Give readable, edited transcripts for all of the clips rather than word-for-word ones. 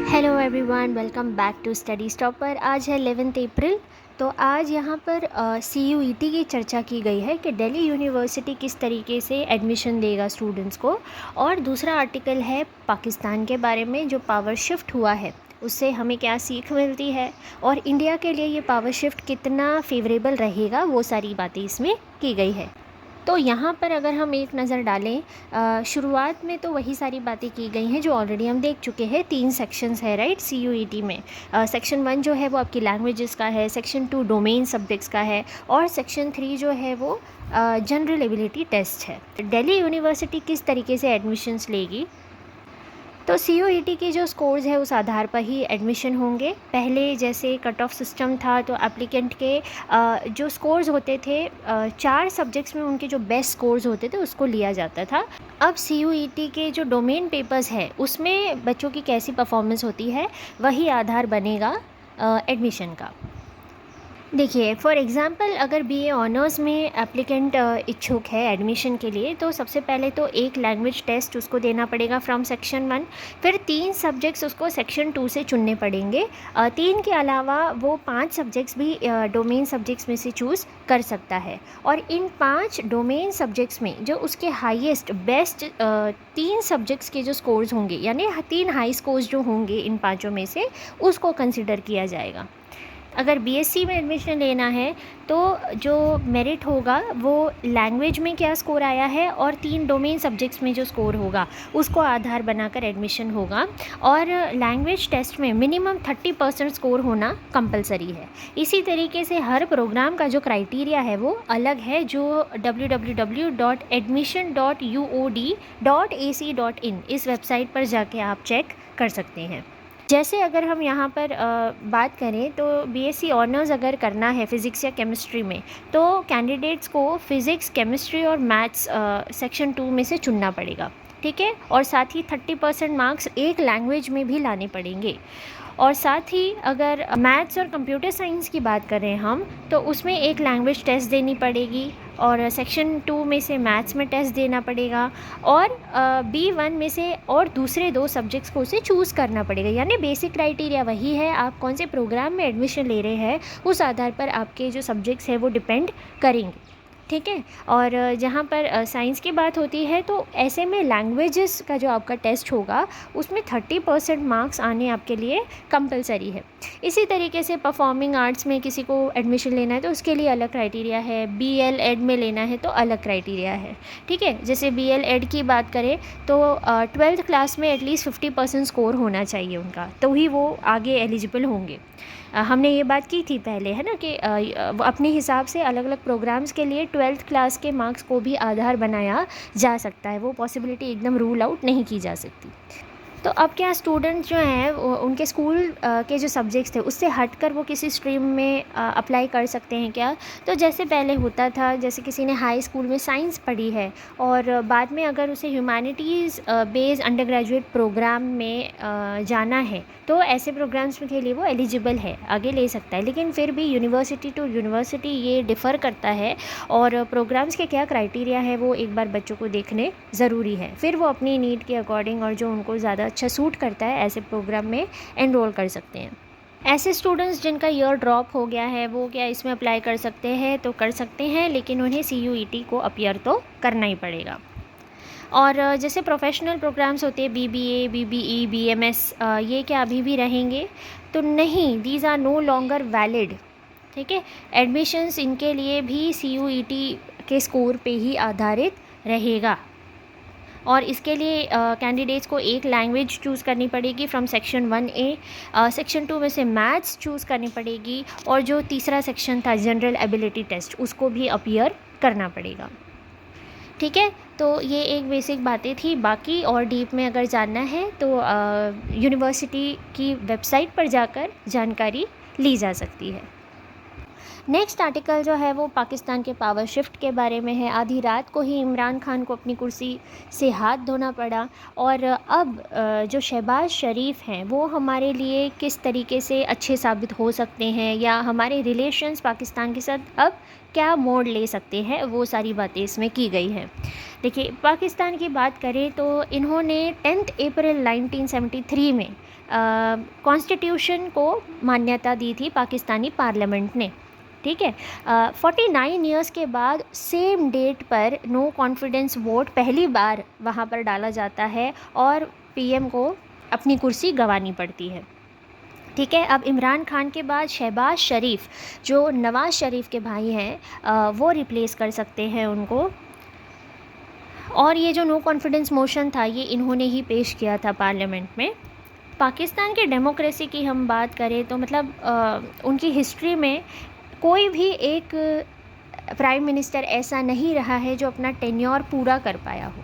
Hello everyone, welcome back to Study Stopper. आज है 11 अप्रैल। तो आज यहाँ पर CUET की चर्चा की गई है कि दिल्ली यूनिवर्सिटी किस तरीके से एडमिशन देगा स्टूडेंट्स को। और दूसरा आर्टिकल है पाकिस्तान के बारे में, जो पावर शिफ्ट हुआ है उससे हमें क्या सीख मिलती है और इंडिया के लिए ये पावर शिफ्ट कितना फेवरेबल रहेगा, वो सारी बातें इसमें की गई है। तो यहाँ पर अगर हम एक नज़र डालें, शुरुआत में तो वही सारी बातें की गई हैं जो ऑलरेडी हम देख चुके हैं। 3 सेक्शंस है, राइट, CUET में। सेक्शन 1 जो है वो आपकी लैंग्वेजेस का है, सेक्शन 2 डोमेन सब्जेक्ट्स का है और सेक्शन 3 जो है वो जनरल एबिलिटी टेस्ट है। दिल्ली यूनिवर्सिटी किस तरीके से एडमिशन्स लेगी, तो CUET के जो स्कोर्स है उस आधार पर ही एडमिशन होंगे। पहले जैसे कट ऑफ सिस्टम था तो एप्लीकेंट के जो स्कोर्स होते थे 4 सब्जेक्ट्स में उनके जो बेस्ट स्कोर्स होते थे उसको लिया जाता था। अब CUET के जो डोमेन पेपर्स है उसमें बच्चों की कैसी परफॉर्मेंस होती है वही आधार बनेगा एडमिशन का। देखिए, फॉर एग्ज़ाम्पल अगर BA ऑनर्स में एप्लीकेंट इच्छुक है एडमिशन के लिए, तो सबसे पहले तो एक लैंग्वेज टेस्ट उसको देना पड़ेगा फ्रॉम सेक्शन 1। फिर 3 सब्जेक्ट्स उसको सेक्शन 2 से चुनने पड़ेंगे। 3 के अलावा वो 5 सब्जेक्ट्स भी डोमेन सब्जेक्ट्स में से चूज़ कर सकता है। और इन 5 डोमेन सब्जेक्ट्स में जो उसके हाईएस्ट बेस्ट 3 सब्जेक्ट्स के जो स्कोर्स होंगे, यानी 3 हाई स्कोर्स जो होंगे इन पाँचों में से, उसको कंसिडर किया जाएगा। अगर BSc में एडमिशन लेना है तो जो मेरिट होगा वो लैंग्वेज में क्या स्कोर आया है और 3 डोमेन सब्जेक्ट्स में जो स्कोर होगा उसको आधार बनाकर एडमिशन होगा। और लैंग्वेज टेस्ट में मिनिमम 30% स्कोर होना कंपलसरी है। इसी तरीके से हर प्रोग्राम का जो क्राइटेरिया है वो अलग है, जो www.admission.uod.ac.in इस वेबसाइट पर जाके आप चेक कर सकते हैं। जैसे अगर हम यहाँ पर बात करें तो BSc ऑनर्स अगर करना है फ़िज़िक्स या केमिस्ट्री में, तो कैंडिडेट्स को फ़िज़िक्स, केमिस्ट्री और मैथ्स सेक्शन 2 में से चुनना पड़ेगा, ठीक है। और साथ ही 30% मार्क्स एक लैंग्वेज में भी लाने पड़ेंगे। और साथ ही अगर मैथ्स और कंप्यूटर साइंस की बात करें हम, तो उसमें एक लैंग्वेज टेस्ट देनी पड़ेगी और सेक्शन 2 में से मैथ्स में टेस्ट देना पड़ेगा और B1 में से और दूसरे 2 सब्जेक्ट्स को उसे चूज़ करना पड़ेगा। यानी बेसिक क्राइटेरिया वही है, आप कौन से प्रोग्राम में एडमिशन ले रहे हैं उस आधार पर आपके जो सब्जेक्ट्स हैं वो डिपेंड करेंगे, ठीक है। और जहाँ पर साइंस की बात होती है तो ऐसे में लैंग्वेजेस का जो आपका टेस्ट होगा उसमें 30% मार्क्स आने आपके लिए कंपलसरी है। इसी तरीके से परफॉर्मिंग आर्ट्स में किसी को एडमिशन लेना है तो उसके लिए अलग क्राइटेरिया है, BL एड में लेना है तो अलग क्राइटेरिया है, ठीक है। जैसे BL एड की बात करें तो 12th क्लास में एटलीस्ट 50% स्कोर होना चाहिए उनका, तो ही वो आगे एलिजिबल होंगे। हमने ये बात की थी पहले, है ना, कि अपने हिसाब से अलग अलग प्रोग्राम्स के लिए 12th क्लास के मार्क्स को भी आधार बनाया जा सकता है, वो पॉसिबिलिटी एकदम रूल आउट नहीं की जा सकती। तो अब क्या स्टूडेंट्स जो हैं उनके स्कूल के जो सब्जेक्ट्स थे उससे हटकर वो किसी स्ट्रीम में अप्लाई कर सकते हैं क्या? तो जैसे पहले होता था, जैसे किसी ने हाई स्कूल में साइंस पढ़ी है और बाद में अगर उसे humanities based undergraduate programme में जाना है तो ऐसे प्रोग्राम्स के लिए वो एलिजिबल है, आगे ले सकता है। लेकिन फिर भी यूनिवर्सिटी टू यूनिवर्सिटी ये डिफ़र करता है और प्रोग्राम्स के क्या क्राइटेरिया है वो एक बार बच्चों को देखने ज़रूरी है। फिर वो अपनी नीड के अकॉर्डिंग और जो उनको ज़्यादा अच्छा सूट करता है ऐसे प्रोग्राम में एनरोल कर सकते हैं। ऐसे स्टूडेंट्स जिनका ईयर ड्रॉप हो गया है वो क्या इसमें अप्लाई कर सकते हैं? तो कर सकते हैं, लेकिन उन्हें CUET को अपीयर तो करना ही पड़ेगा। और जैसे प्रोफेशनल प्रोग्राम्स होते हैं BBA, BBE, BMS, ये क्या अभी भी रहेंगे? तो नहीं, these are no longer valid, ठीक है। एडमिशन्स इनके लिए भी CUET के स्कोर पे ही आधारित रहेगा और इसके लिए कैंडिडेट्स को एक लैंग्वेज चूज़ करनी पड़ेगी फ्रॉम सेक्शन 1A। सेक्शन 2 में से मैथ्स चूज़ करनी पड़ेगी और जो तीसरा सेक्शन था जनरल एबिलिटी टेस्ट उसको भी अपीयर करना पड़ेगा, ठीक है। तो ये एक बेसिक बातें थी। बाकी और डीप में अगर जानना है तो यूनिवर्सिटी की वेबसाइट पर जाकर जानकारी ली जा सकती है। नेक्स्ट आर्टिकल जो है वो पाकिस्तान के पावर शिफ्ट के बारे में है। आधी रात को ही इमरान खान को अपनी कुर्सी से हाथ धोना पड़ा और अब जो शहबाज शरीफ हैं वो हमारे लिए किस तरीके से अच्छे साबित हो सकते हैं या हमारे रिलेशंस पाकिस्तान के साथ अब क्या मोड़ ले सकते हैं, वो सारी बातें इसमें की गई हैं। देखिए, पाकिस्तान की बात करें तो इन्होंने 10 अप्रैल 1973 में कॉन्स्टिट्यूशन को मान्यता दी थी पाकिस्तानी पार्लियामेंट ने, ठीक है। 49 ईयर्स के बाद सेम डेट पर नो कॉन्फिडेंस वोट पहली बार वहाँ पर डाला जाता है और पीएम को अपनी कुर्सी गंवानी पड़ती है, ठीक है। अब इमरान खान के बाद शहबाज शरीफ, जो नवाज़ शरीफ के भाई हैं, वो रिप्लेस कर सकते हैं उनको। और ये जो नो कॉन्फिडेंस मोशन था ये इन्होंने ही पेश किया था पार्लियामेंट में। पाकिस्तान की डेमोक्रेसी की हम बात करें तो मतलब उनकी हिस्ट्री में कोई भी एक प्राइम मिनिस्टर ऐसा नहीं रहा है जो अपना टेन्योर पूरा कर पाया हो।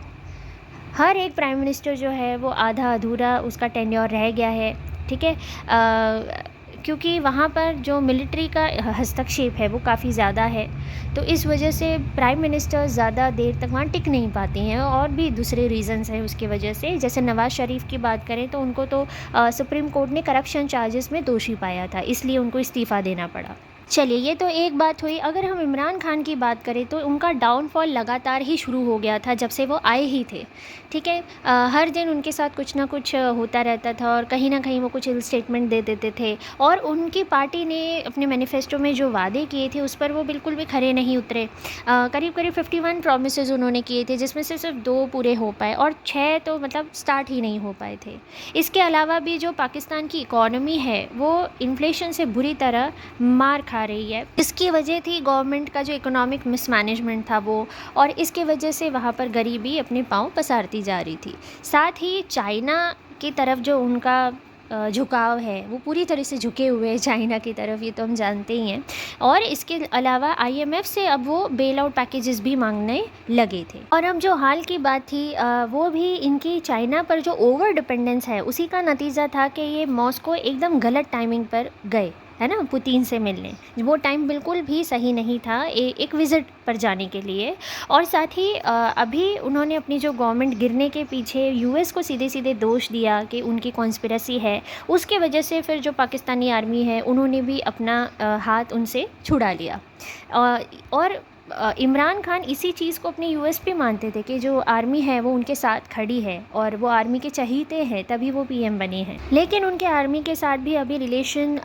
हर एक प्राइम मिनिस्टर जो है वो आधा अधूरा उसका टेन्योर रह गया है, ठीक है। क्योंकि वहाँ पर जो मिलिट्री का हस्तक्षेप है वो काफ़ी ज़्यादा है, तो इस वजह से प्राइम मिनिस्टर ज़्यादा देर तक वहाँ टिक नहीं पाती हैं। और भी दूसरे रीज़न्स हैं उसकी वजह से, जैसे नवाज़ शरीफ की बात करें तो उनको तो सुप्रीम कोर्ट ने करप्शन चार्जेस में दोषी पाया था, इसलिए उनको इस्तीफ़ा देना पड़ा। चलिए, ये तो एक बात हुई। अगर हम इमरान खान की बात करें तो उनका डाउनफॉल लगातार ही शुरू हो गया था जब से वो आए ही थे, ठीक है। हर दिन उनके साथ कुछ ना कुछ होता रहता था और कहीं ना कहीं वो कुछ इल स्टेटमेंट दे देते थे, और उनकी पार्टी ने अपने मैनिफेस्टो में जो वादे किए थे उस पर वो बिल्कुल भी खरे नहीं उतरे। करीब करीब 51 प्रोमिसेस उन्होंने किए थे, जिसमें से सिर्फ 2 पूरे हो पाए और 6 तो मतलब स्टार्ट ही नहीं हो पाए थे। इसके अलावा भी जो पाकिस्तान की इकॉनमी है वो इन्फ्लेशन से बुरी तरह मार खा रही है। इसकी वजह थी गवर्नमेंट का जो इकोनॉमिक मिसमैनेजमेंट था वो, और इसके वजह से वहाँ पर गरीबी अपने पाँव पसारती जा रही थी। साथ ही चाइना की तरफ जो उनका झुकाव है वो पूरी तरह से झुके हुए हैं चाइना की तरफ, ये तो हम जानते ही हैं। और इसके अलावा आईएमएफ से अब वो बेल आउट पैकेजेस भी मांगने लगे थे। और अब जो हाल की बात थी वो भी इनकी चाइना पर जो ओवर डिपेंडेंस है उसी का नतीजा था कि ये मॉस्को एकदम गलत टाइमिंग पर गए, है ना, पुतिन से मिलने। वो टाइम बिल्कुल भी सही नहीं था एक विज़िट पर जाने के लिए। और साथ ही अभी उन्होंने अपनी जो गवर्नमेंट गिरने के पीछे यूएस को सीधे सीधे दोष दिया कि उनकी कॉन्स्पिरेसी है, उसके वजह से फिर जो पाकिस्तानी आर्मी है उन्होंने भी अपना हाथ उनसे छुड़ा लिया। और इमरान खान इसी चीज़ को अपनी यूएसपी मानते थे कि जो आर्मी है वो उनके साथ खड़ी है और वो आर्मी के चहीते हैं, तभी वो पीएम बने हैं। लेकिन उनके आर्मी के साथ भी अभी रिलेशन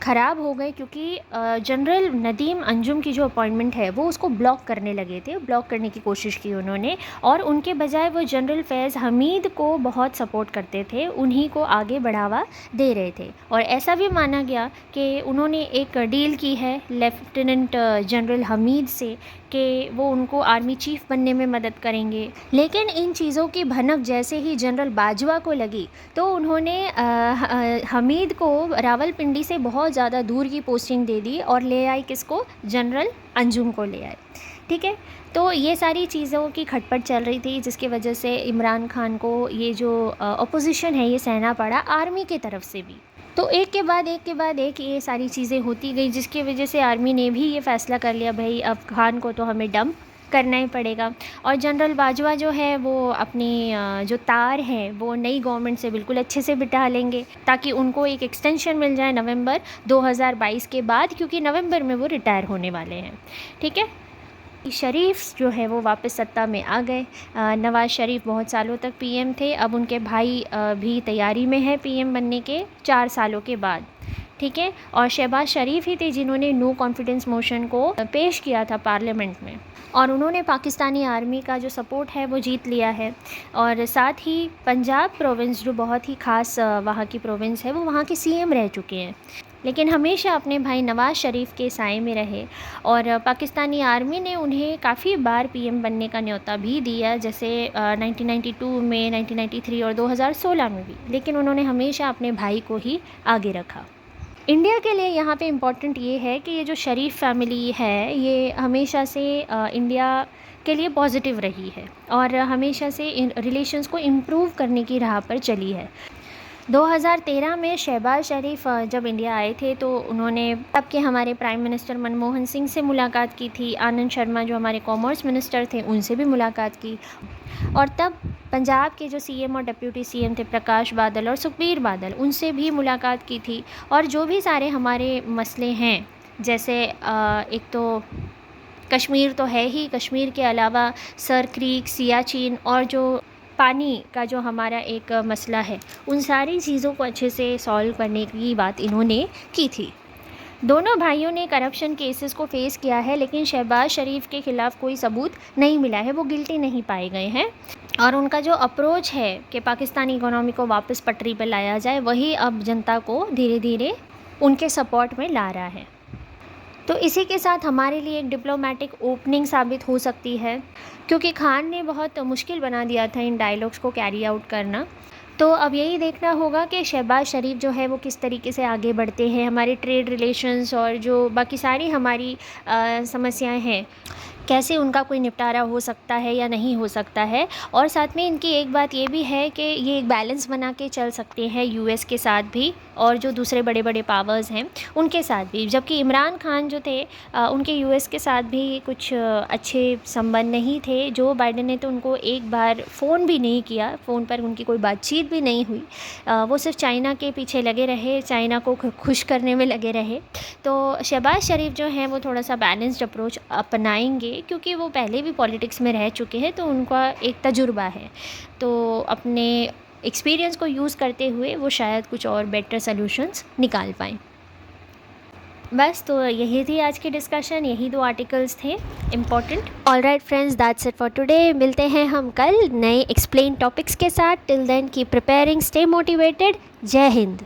ख़राब हो गए, क्योंकि जनरल नदीम अंजुम की जो अपॉइंटमेंट है वो उसको ब्लॉक करने लगे थे, ब्लॉक करने की कोशिश की उन्होंने, और उनके बजाय वो जनरल फैज़ हमीद को बहुत सपोर्ट करते थे, उन्हीं को आगे बढ़ावा दे रहे थे। और ऐसा भी माना गया कि उन्होंने एक डील की है लेफ्टिनेंट जनरल हमीद से कि वो उनको आर्मी चीफ बनने में मदद करेंगे। लेकिन इन चीज़ों की भनक जैसे ही जनरल बाजवा को लगी तो उन्होंने हमीद को रावलपिंडी से बहुत ज़्यादा दूर की पोस्टिंग दे दी और ले आई किसको, जनरल अंजुम को ले आए, ठीक है। तो ये सारी चीज़ों की खटपट चल रही थी, जिसकी वजह से इमरान खान को ये जो अपोजिशन है ये सहना पड़ा आर्मी की तरफ से भी। तो एक के बाद एक ये सारी चीज़ें होती गई, जिसकी वजह से आर्मी ने भी ये फ़ैसला कर लिया, भाई अब खान को तो हमें डंप करना ही पड़ेगा। और जनरल बाजवा जो है वो अपनी जो तार है वो नई गवर्नमेंट से बिल्कुल अच्छे से बिठा लेंगे, ताकि उनको एक एक्सटेंशन मिल जाए नवंबर 2022 के बाद, क्योंकि नवंबर में वो रिटायर होने वाले हैं, ठीक है। शरीफ जो है वो वापस सत्ता में आ गए। नवाज़ शरीफ बहुत सालों तक पीएम थे, अब उनके भाई भी तैयारी में है पीएम बनने के 4 सालों के बाद, ठीक है। और शहबाज शरीफ ही थे जिन्होंने नो कॉन्फिडेंस मोशन को पेश किया था पार्लियामेंट में, और उन्होंने पाकिस्तानी आर्मी का जो सपोर्ट है वो जीत लिया है। और साथ ही पंजाब प्रोविंस जो बहुत ही ख़ास वहाँ की प्रोविंस है वो वहाँ के सीएम रह चुके हैं, लेकिन हमेशा अपने भाई नवाज़ शरीफ के साए में रहे। और पाकिस्तानी आर्मी ने उन्हें काफ़ी बार पीएम बनने का न्योता भी दिया, जैसे 1992 में, 1993 और 2016 में भी, लेकिन उन्होंने हमेशा अपने भाई को ही आगे रखा। इंडिया के लिए यहाँ पे इम्पॉर्टेंट ये है कि ये जो शरीफ फैमिली है ये हमेशा से इंडिया के लिए पॉजिटिव रही है और हमेशा से रिलेशंस को इम्प्रूव करने की राह पर चली है। 2013 में शहबाज शरीफ जब इंडिया आए थे तो उन्होंने तब के हमारे प्राइम मिनिस्टर मनमोहन सिंह से मुलाकात की थी। आनंद शर्मा जो हमारे कॉमर्स मिनिस्टर थे उनसे भी मुलाकात की, और तब पंजाब के जो सीएम और डिप्टी सीएम थे प्रकाश बादल और सुखबीर बादल, उनसे भी मुलाकात की थी। और जो भी सारे हमारे मसले हैं, जैसे एक तो कश्मीर तो है ही, कश्मीर के अलावा सर क्रीक, सियाचिन और जो पानी का जो हमारा एक मसला है, उन सारी चीज़ों को अच्छे से सॉल्व करने की बात इन्होंने की थी। दोनों भाइयों ने करप्शन केसेस को फेस किया है, लेकिन शहबाज शरीफ के ख़िलाफ़ कोई सबूत नहीं मिला है, वो गिल्टी नहीं पाए गए हैं। और उनका जो अप्रोच है कि पाकिस्तानी इकोनॉमी को वापस पटरी पर लाया जाए, वही अब जनता को धीरे धीरे उनके सपोर्ट में ला रहा है। तो इसी के साथ हमारे लिए एक डिप्लोमेटिक ओपनिंग साबित हो सकती है, क्योंकि खान ने बहुत मुश्किल बना दिया था इन डायलॉग्स को कैरी आउट करना। तो अब यही देखना होगा कि शहबाज शरीफ जो है वो किस तरीके से आगे बढ़ते हैं, हमारे ट्रेड रिलेशंस और जो बाकी सारी हमारी समस्याएं हैं, कैसे उनका कोई निपटारा हो सकता है या नहीं हो सकता है। और साथ में इनकी एक बात ये भी है कि ये एक बैलेंस बना के चल सकते हैं यूएस के साथ भी और जो दूसरे बड़े बड़े पावर्स हैं उनके साथ भी। जबकि इमरान खान जो थे उनके यूएस के साथ भी कुछ अच्छे संबंध नहीं थे। जो बाइडेन ने तो उनको एक बार फ़ोन भी नहीं किया, फ़ोन पर उनकी कोई बातचीत भी नहीं हुई। वो सिर्फ चाइना के पीछे लगे रहे, चाइना को खुश करने में लगे रहे। तो शहबाज शरीफ जो हैं वो थोड़ा सा बैलेंस्ड अप्रोच अपनाएंगे, क्योंकि वो पहले भी पॉलिटिक्स में रह चुके हैं, तो उनका एक तजुर्बा है। तो अपने एक्सपीरियंस को यूज़ करते हुए वो शायद कुछ और बेटर सॉल्यूशंस निकाल पाएँ। बस तो यही थी आज की डिस्कशन, यही 2 आर्टिकल्स थे important. Alright friends, that's it for today. मिलते हैं हम कल नए एक्सप्लेन टॉपिक्स के साथ। Till then keep preparing, stay motivated. जय हिंद।